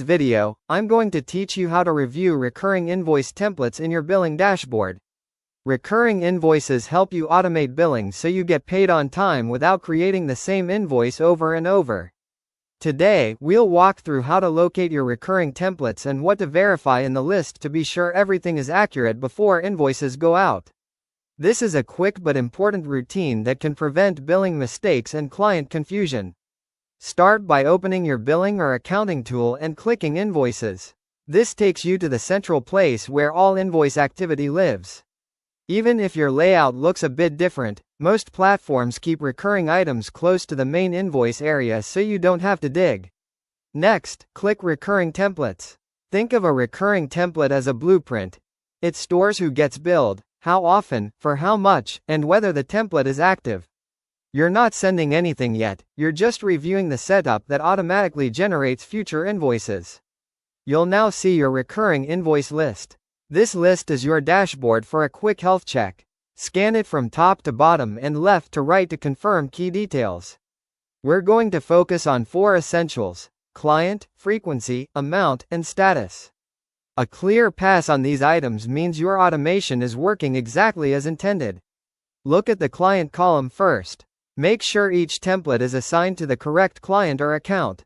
Video, I'm going to teach you how to review recurring invoice templates in your billing dashboard. Recurring invoices help you automate billing so you get paid on time without creating the same invoice over and over. Today, we'll walk through how to locate your recurring templates and what to verify in the list to be sure everything is accurate before invoices go out. This is a quick but important routine that can prevent billing mistakes and client confusion. Start by opening your billing or accounting tool and clicking Invoices. This takes you to the central place where all invoice activity lives. Even if your layout looks a bit different, most platforms keep recurring items close to the main invoice area so you don't have to dig. Next, click Recurring Templates. Think of a recurring template as a blueprint. It stores who gets billed, how often, for how much, and whether the template is active. You're not sending anything yet, you're just reviewing the setup that automatically generates future invoices. You'll now see your recurring invoice list. This list is your dashboard for a quick health check. Scan it from top to bottom and left to right to confirm key details. We're going to focus on 4 essentials: client, frequency, amount, and status. A clear pass on these items means your automation is working exactly as intended. Look at the client column first. Make sure each template is assigned to the correct client or account.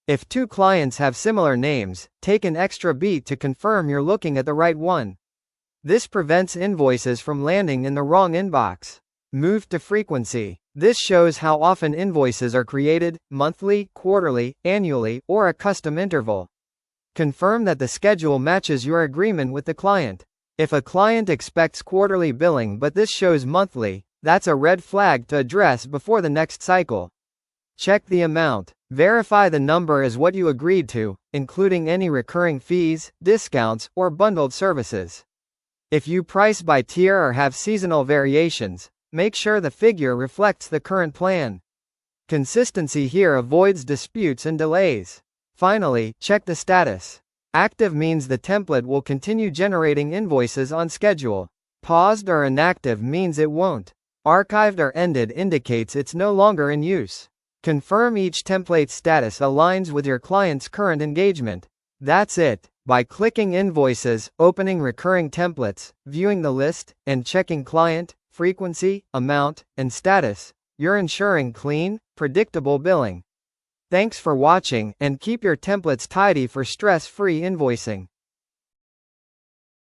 If 2 clients have similar names, take an extra beat to confirm you're looking at the right one. This prevents invoices from landing in the wrong inbox. Move to frequency. This shows how often invoices are created: monthly, quarterly, annually, or a custom interval. Confirm that the schedule matches your agreement with the client. If a client expects quarterly billing but this shows monthly, that's a red flag to address before the next cycle. Check the amount. Verify the number is what you agreed to, including any recurring fees, discounts, or bundled services. If you price by tier or have seasonal variations, make sure the figure reflects the current plan. Consistency here avoids disputes and delays. Finally, check the status. Active means the template will continue generating invoices on schedule. Paused or inactive means it won't. Archived or ended indicates it's no longer in use. Confirm each template's status aligns with your client's current engagement. That's it. By clicking Invoices, opening recurring templates, viewing the list, and checking client, frequency, amount, and status, you're ensuring clean, predictable billing. Thanks for watching, and keep your templates tidy for stress-free invoicing.